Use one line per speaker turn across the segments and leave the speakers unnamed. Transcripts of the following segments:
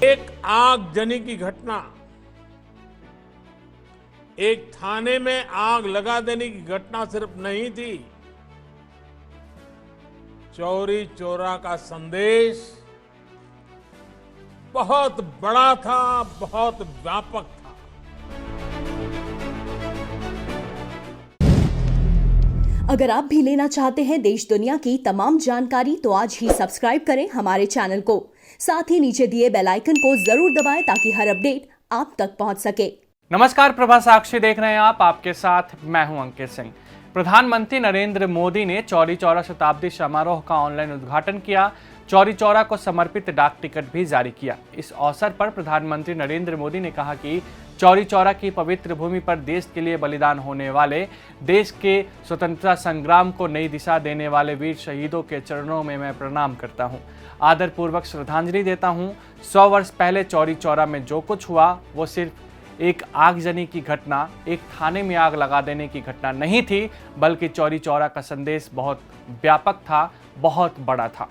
एक आगजनी की घटना, एक थाने में आग लगा देने की घटना सिर्फ नहीं थी, चौरी चौरा का संदेश बहुत बड़ा था, बहुत व्यापक था।
अगर आप भी लेना चाहते हैं देश दुनिया की तमाम जानकारी तो आज ही सब्सक्राइब करें हमारे चैनल को। साथ ही नीचे दिए बेल आइकन को जरूर दबाएं ताकि हर अपडेट आप तक पहुंच सके।
नमस्कार, प्रभा साक्षी देख रहे हैं आप। आपके साथ मैं हूं अंकित सिंह। प्रधानमंत्री नरेंद्र मोदी ने चौरी चौरा शताब्दी समारोह का ऑनलाइन उद्घाटन किया। चौरी चौरा को समर्पित डाक टिकट भी जारी किया। इस अवसर पर प्रधानमंत्री नरेंद्र मोदी ने कहा कि चौरी चौरा की पवित्र भूमि पर देश के लिए बलिदान होने वाले, देश के स्वतंत्रता संग्राम को नई दिशा देने वाले वीर शहीदों के चरणों में मैं प्रणाम करता हूं, आदरपूर्वक श्रद्धांजलि देता हूं। 100 वर्ष पहले चौरी चौरा में जो कुछ हुआ वो सिर्फ एक आगजनी की घटना, एक थाने में आग लगा देने की घटना नहीं थी, बल्कि चौरी चौरा का संदेश बहुत व्यापक था, बहुत बड़ा था।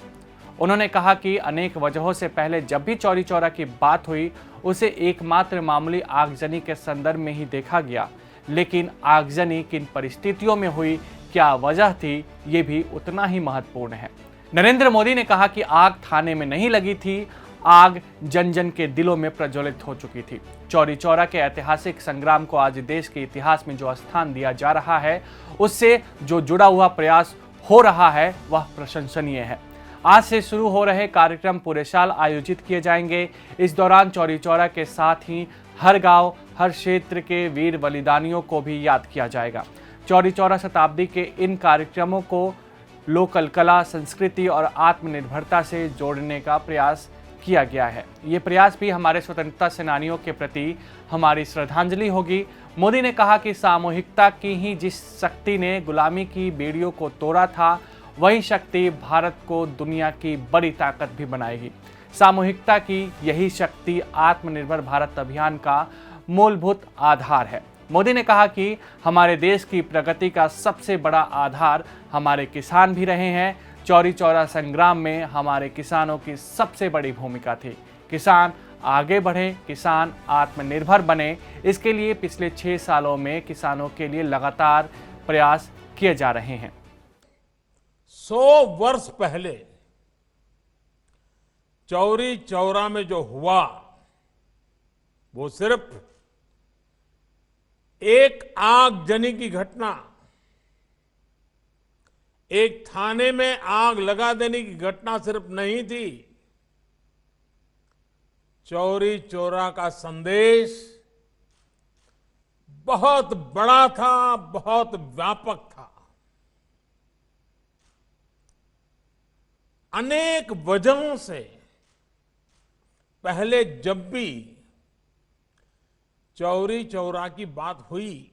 उन्होंने कहा कि अनेक वजहों से पहले जब भी चौरी चौरा की बात हुई उसे एकमात्र मामूली आगजनी के संदर्भ में ही देखा गया, लेकिन आगजनी किन परिस्थितियों में हुई, क्या वजह थी, ये भी उतना ही महत्वपूर्ण है। नरेंद्र मोदी ने कहा कि आग थाने में नहीं लगी थी, आग जन जन के दिलों में प्रज्वलित हो चुकी थी। चौरी चौरा के ऐतिहासिक संग्राम को आज देश के इतिहास में जो स्थान दिया जा रहा है, उससे जो जुड़ा हुआ प्रयास हो रहा है वह प्रशंसनीय है। आज से शुरू हो रहे कार्यक्रम पूरे साल आयोजित किए जाएंगे। इस दौरान चौरी चौरा के साथ ही हर गांव, हर क्षेत्र के वीर बलिदानियों को भी याद किया जाएगा। चौरी चौरा शताब्दी के इन कार्यक्रमों को लोकल कला, संस्कृति और आत्मनिर्भरता से जोड़ने का प्रयास किया गया है। ये प्रयास भी हमारे स्वतंत्रता सेनानियों के प्रति हमारी श्रद्धांजलि होगी। मोदी ने कहा कि सामूहिकता की ही जिस शक्ति ने गुलामी की बेड़ियों को तोड़ा था, वही शक्ति भारत को दुनिया की बड़ी ताकत भी बनाएगी। सामूहिकता की यही शक्ति आत्मनिर्भर भारत अभियान का मूलभूत आधार है। मोदी ने कहा कि हमारे देश की प्रगति का सबसे बड़ा आधार हमारे किसान भी रहे हैं। चौरी चौरा संग्राम में हमारे किसानों की सबसे बड़ी भूमिका थी। किसान आगे बढ़े, किसान आत्मनिर्भर बने, इसके लिए पिछले 6 सालों में किसानों के लिए लगातार प्रयास किए जा रहे हैं।
100 वर्ष पहले चौरी चौरा में जो हुआ वो सिर्फ एक आगजनी की घटना, एक थाने में आग लगा देने की घटना सिर्फ नहीं थी, चौरी चौरा का संदेश बहुत बड़ा था, बहुत व्यापक था। अनेक वजहों से पहले जब भी चौरी चौरा की बात हुई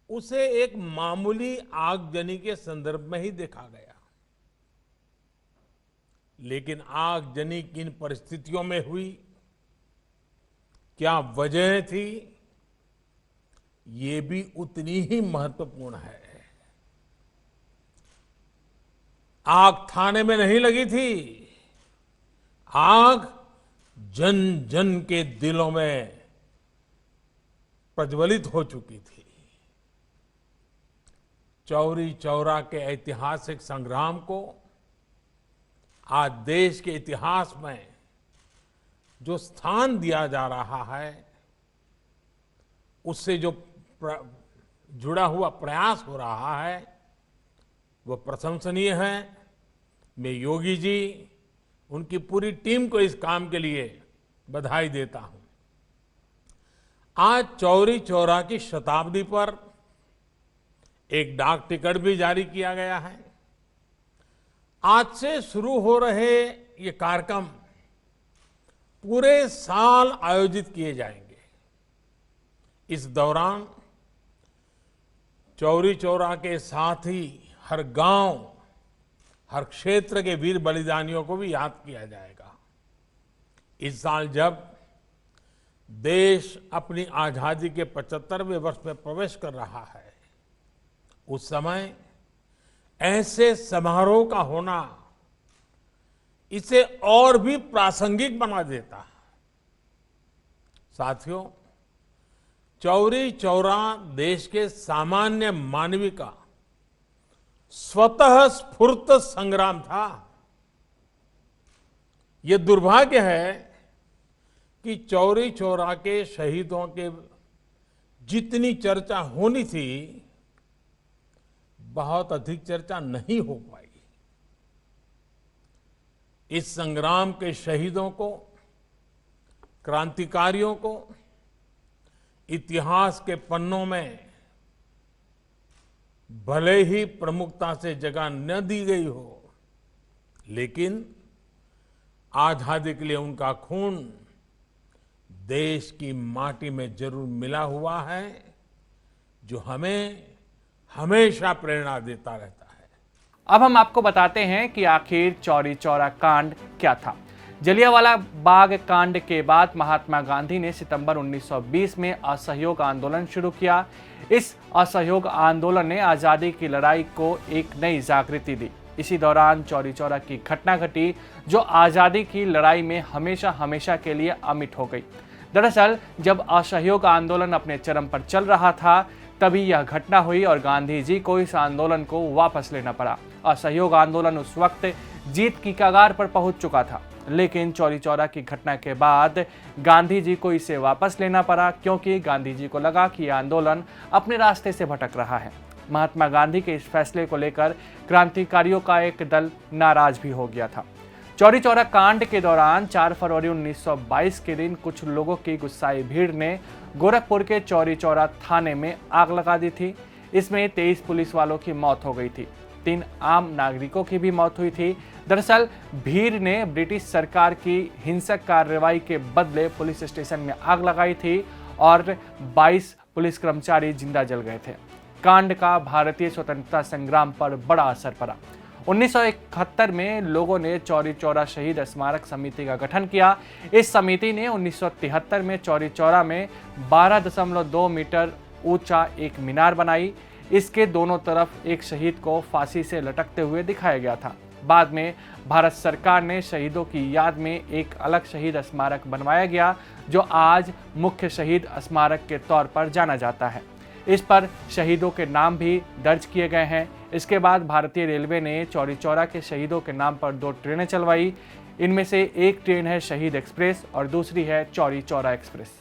उसे एक मामूली आगजनी के संदर्भ में ही देखा गया, लेकिन आगजनी किन परिस्थितियों में हुई, क्या वजह थी, ये भी उतनी ही महत्वपूर्ण है। आग थाने में नहीं लगी थी, आग जन जन के दिलों में प्रज्वलित हो चुकी थी। चौरी चौरा के ऐतिहासिक संग्राम को आज देश के इतिहास में जो स्थान दिया जा रहा है, उससे जो जुड़ा हुआ प्रयास हो रहा है वो प्रशंसनीय है। मैं योगी जी, उनकी पूरी टीम को इस काम के लिए बधाई देता हूं। आज चौरी चौरा की शताब्दी पर एक डाक टिकट भी जारी किया गया है। आज से शुरू हो रहे ये कार्यक्रम पूरे साल आयोजित किए जाएंगे। इस दौरान चौरी चौरा के साथ ही हर गांव, हर क्षेत्र के वीर बलिदानियों को भी याद किया जाएगा। इस साल जब देश अपनी आजादी के 75वें वर्ष में प्रवेश कर रहा है, उस समय ऐसे समारोह का होना इसे और भी प्रासंगिक बना देता है। साथियों, चौरी चौरा देश के सामान्य मानवी का स्वतः स्फूर्त संग्राम था। ये दुर्भाग्य है कि चौरी चौरा के शहीदों के जितनी चर्चा होनी थी, बहुत अधिक चर्चा नहीं हो पाई। इस संग्राम के शहीदों को, क्रांतिकारियों को इतिहास के पन्नों में भले ही प्रमुखता से जगह न दी गई हो, लेकिन आजादी के लिए उनका खून देश की माटी में जरूर मिला हुआ है, जो हमें हमेशा प्रेरणा देता रहता है।
अब हम आपको बताते हैं कि आखिर चौरी चौरा कांड क्या था। जलियांवाला बाग कांड के बाद महात्मा गांधी ने सितंबर 1920 में असहयोग आंदोलन शुरू किया। इस असहयोग आंदोलन ने आजादी की लड़ाई को एक नई जागृति दी। इसी दौरान चौरी चौरा की घटना घटी, जो आजादी की लड़ाई में हमेशा हमेशा के लिए अमिट हो गई। दरअसल जब असहयोग आंदोलन अपने चरम पर चल रहा था, तभी यह घटना हुई और गांधी जी को इस आंदोलन को वापस लेना पड़ा। असहयोग आंदोलन उस वक्त जीत की कगार पर पहुंच चुका था, लेकिन चौरी चौरा की घटना के बाद गांधी जी को इसे वापस लेना पड़ा, क्योंकि गांधी जी को लगा कि यह आंदोलन अपने रास्ते से भटक रहा है। महात्मा गांधी के इस फैसले को लेकर क्रांतिकारियों का एक दल नाराज भी हो गया था। चौरी चौरा कांड के दौरान 4 फरवरी 1922 के दिन कुछ लोगों की गुस्साई भीड़ ने गोरखपुर के चौरी चौरा थाने में आग लगा दी थी। इसमें 23 पुलिस वालों की मौत हो गई थी। 3 आम नागरिकों की भी मौत हुई थी। दरअसल भीड़ ने ब्रिटिश सरकार की हिंसक कार्रवाई के बदले पुलिस स्टेशन में आग लगाई थी और 22 पुलिस कर्मचारी जिंदा जल गए थे। कांड का भारतीय स्वतंत्रता संग्राम पर बड़ा असर पड़ा। 1971 में लोगों ने चौरी चौरा शहीद स्मारक समिति का गठन किया। इस समिति ने 1973 में चौरी चौरा में 12.2 मीटर ऊंचा एक मीनार बनाई। इसके दोनों तरफ एक शहीद को फांसी से लटकते हुए दिखाया गया था। बाद में भारत सरकार ने शहीदों की याद में एक अलग शहीद स्मारक बनवाया गया, जो आज मुख्य शहीद स्मारक के तौर पर जाना जाता है। इस पर शहीदों के नाम भी दर्ज किए गए हैं। इसके बाद भारतीय रेलवे ने चौरी चौरा के शहीदों के नाम पर 2 ट्रेनें चलवाई। इनमें से एक ट्रेन है शहीद एक्सप्रेस और दूसरी है चौरी चौरा एक्सप्रेस।